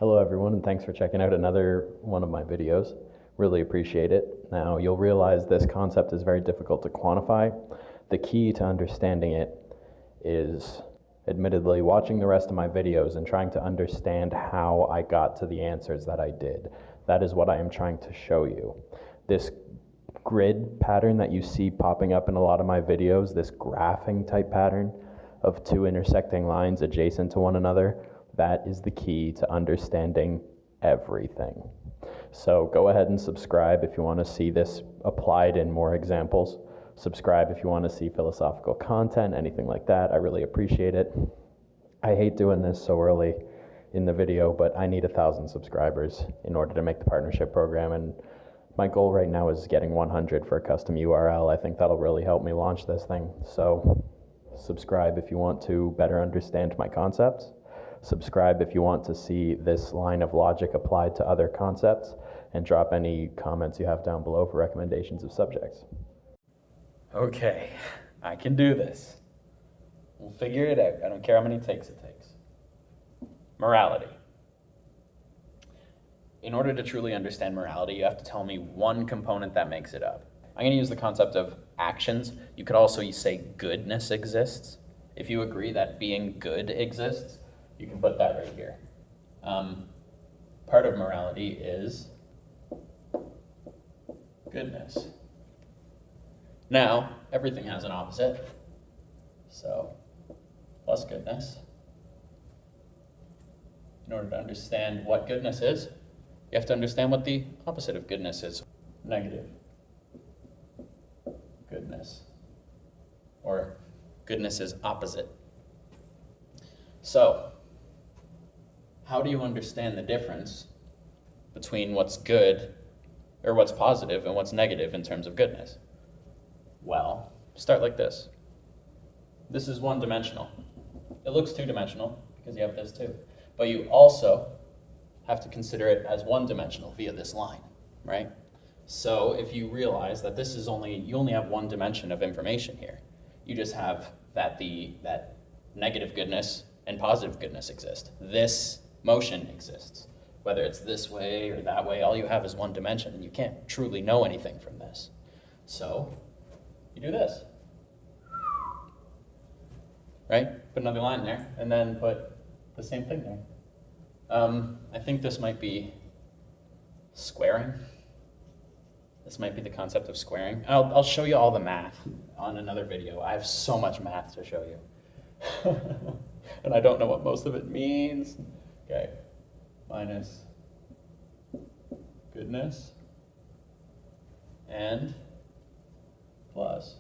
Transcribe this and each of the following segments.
Hello everyone, and thanks for checking out another one of my videos. Really appreciate it. Now, you'll realize this concept is very difficult to quantify. The key to understanding it is, admittedly, watching the rest of my videos and trying to understand how I got to the answers that I did. That is what I am trying to show you. This grid pattern that you see popping up in a lot of my videos, this graphing type pattern of two intersecting lines adjacent to one another, that is the key to understanding everything. So go ahead and subscribe if you want to see this applied in more examples. Subscribe if you want to see philosophical content, anything like that. I really appreciate it. I hate doing this so early in the video, but I need 1,000 subscribers in order to make the partnership program, and my goal right now is getting 100 for a custom URL. I think that'll really help me launch this thing. So subscribe if you want to better understand my concepts. Subscribe if you want to see this line of logic applied to other concepts, and drop any comments you have down below for recommendations of subjects. Okay, I can do this. We'll figure it out. I don't care how many takes it takes. Morality. In order to truly understand morality, you have to tell me one component that makes it up. I'm going to use the concept of actions. You could also say goodness exists. If you agree that being good exists, you can put that right here. Part of morality is goodness. Now, everything has an opposite. So, plus goodness. In order to understand what goodness is, you have to understand what the opposite of goodness is. Negative goodness. Or goodness is opposite. So, how do you understand the difference between what's good, or what's positive, and what's negative in terms of goodness? Well, start like this. This is one-dimensional. It looks two-dimensional because you have this too. But you also have to consider it as one-dimensional via this line, right? So if you realize that this is you only have one dimension of information here. You just have that negative goodness and positive goodness exist. This motion exists. Whether it's this way or that way, all you have is one dimension, and you can't truly know anything from this. So you do this, right? Put another line there, and then put the same thing there. I think this might be squaring. This might be the concept of squaring. I'll show you all the math on another video. I have so much math to show you. And I don't know what most of it means. Okay, minus goodness and plus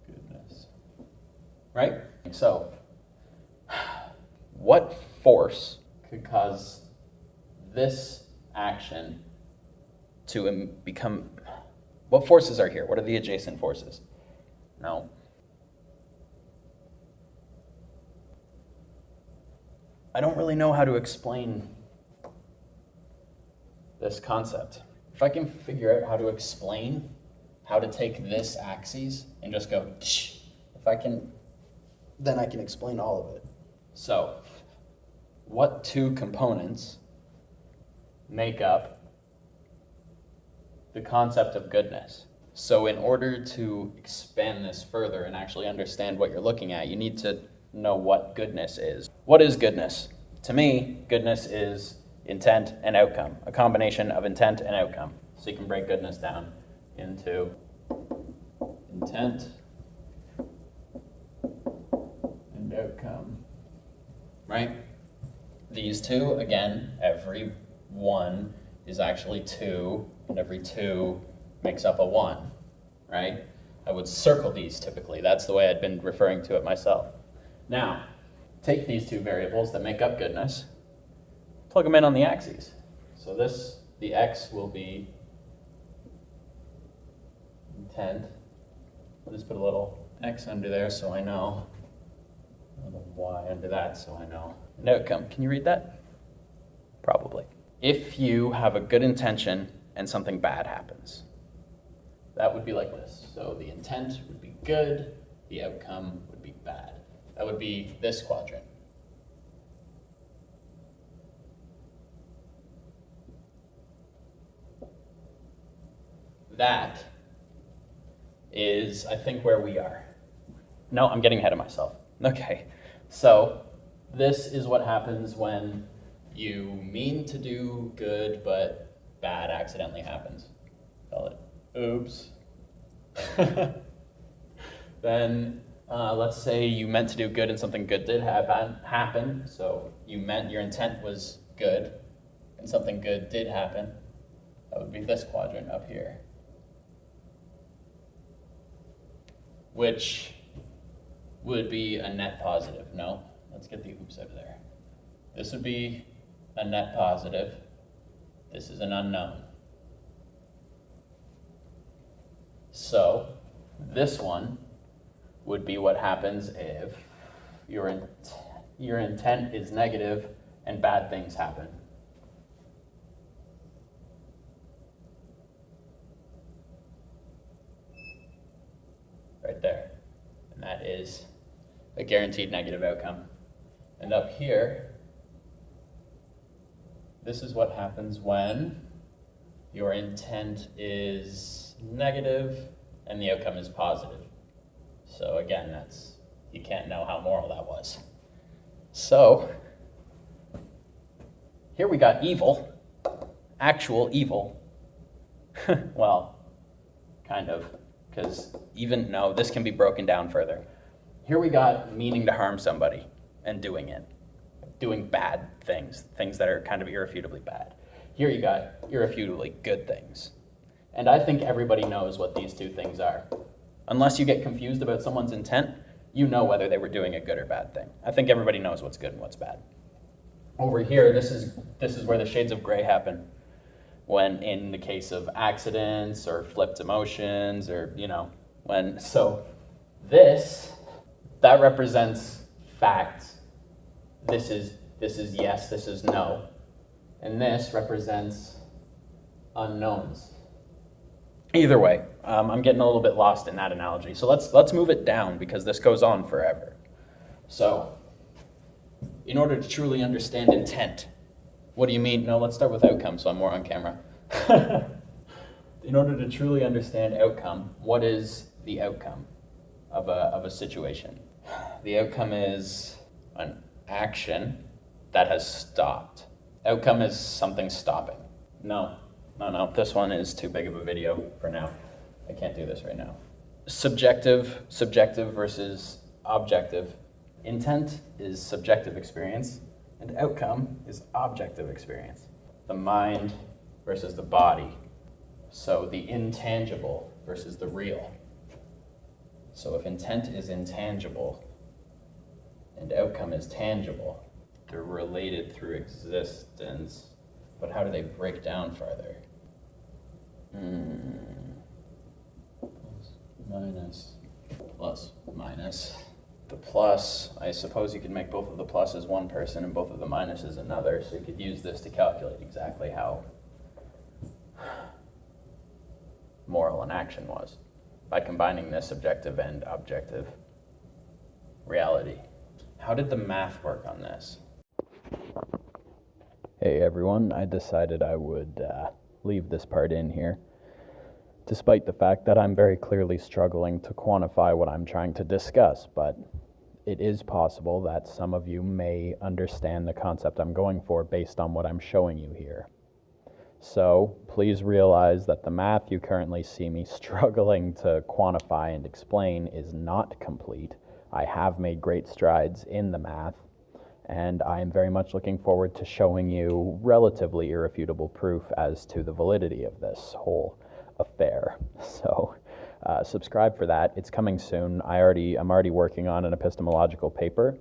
goodness, right? So, what force could cause this action to become, what forces are here? What are the adjacent forces? No. I don't really know how to explain this concept. If I can figure out how to explain how to take this axis and just go, then I can explain all of it. So, what two components make up the concept of goodness? So in order to expand this further and actually understand what you're looking at, you need to know what goodness is. What is goodness? To me, goodness is intent and outcome, a combination of intent and outcome. So you can break goodness down into intent and outcome, right? These two, again, every one is actually two, and every two makes up a one, right? I would circle these typically. That's the way I'd been referring to it myself. Now, take these two variables that make up goodness, plug them in on the axes. So the x will be intent. I'll just put a little x under there so I know. A little y under that so I know. And outcome, can you read that? Probably. If you have a good intention and something bad happens, that would be like this. So the intent would be good, the outcome would be bad. That would be this quadrant. that is, I think, where we are. No, I'm getting ahead of myself. Okay, so this is what happens when you mean to do good, but bad accidentally happens. Call it oops. Then let's say you meant to do good and something good did happen. So your intent was good and something good did happen. That would be this quadrant up here, which would be a net positive. No, let's get the oops out of there. This would be a net positive. This is an unknown. So this one would be what happens if your intent is negative and bad things happen. Right there. And that is a guaranteed negative outcome. And up here, this is what happens when your intent is negative and the outcome is positive. So again, you can't know how moral that was. So here we got evil, actual evil. Well, kind of, because no, this can be broken down further. Here we got meaning to harm somebody and doing it, doing bad things that are kind of irrefutably bad. Here you got irrefutably good things. And I think everybody knows what these two things are. Unless you get confused about someone's intent, you know whether they were doing a good or bad thing. I think everybody knows what's good and what's bad. Over here, this is where the shades of gray happen. When in the case of accidents or flipped emotions or, that represents facts. This is yes, this is no. And this represents unknowns. Either way, I'm getting a little bit lost in that analogy. So let's move it down because this goes on forever. So, in order to truly understand intent, what do you mean? No, let's start with outcome so I'm more on camera. In order to truly understand outcome, what is the outcome of a situation? The outcome is an action that has stopped. Outcome is something stopping. No, this one is too big of a video for now. I can't do this right now. Subjective versus objective. Intent is subjective experience, and outcome is objective experience. The mind versus the body. So the intangible versus the real. So if intent is intangible and outcome is tangible, they're related through existence, but how do they break down farther? Plus, minus. The plus, I suppose you could make both of the pluses one person and both of the minuses another, so you could use this to calculate exactly how moral an action was by combining the subjective and objective reality. How did the math work on this? Hey everyone, I decided I would leave this part in here, despite the fact that I'm very clearly struggling to quantify what I'm trying to discuss, but it is possible that some of you may understand the concept I'm going for based on what I'm showing you here. So please realize that the math you currently see me struggling to quantify and explain is not complete. I have made great strides in the math, and I am very much looking forward to showing you relatively irrefutable proof as to the validity of this whole affair. So subscribe for that. It's coming soon. I'm already working on an epistemological paper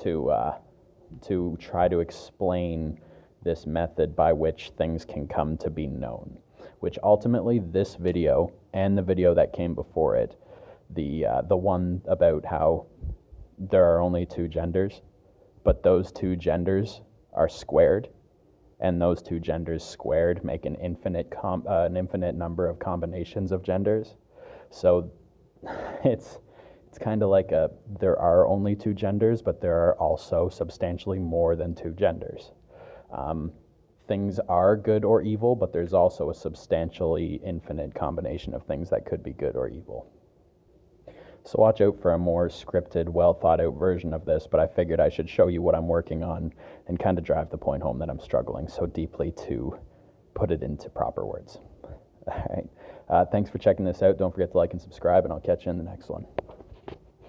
to try to explain this method by which things can come to be known, which ultimately this video and the video that came before it, the one about how there are only two genders, but those two genders are squared, and those two genders squared make an infinite number of combinations of genders. So it's kind of like there are only two genders, but there are also substantially more than two genders. things are good or evil, but there's also a substantially infinite combination of things that could be good or evil. So watch out for a more scripted, well thought out version of this, but I figured I should show you what I'm working on and kind of drive the point home that I'm struggling so deeply to put it into proper words. All right. Thanks for checking this out. Don't forget to like and subscribe, and I'll catch you in the next one.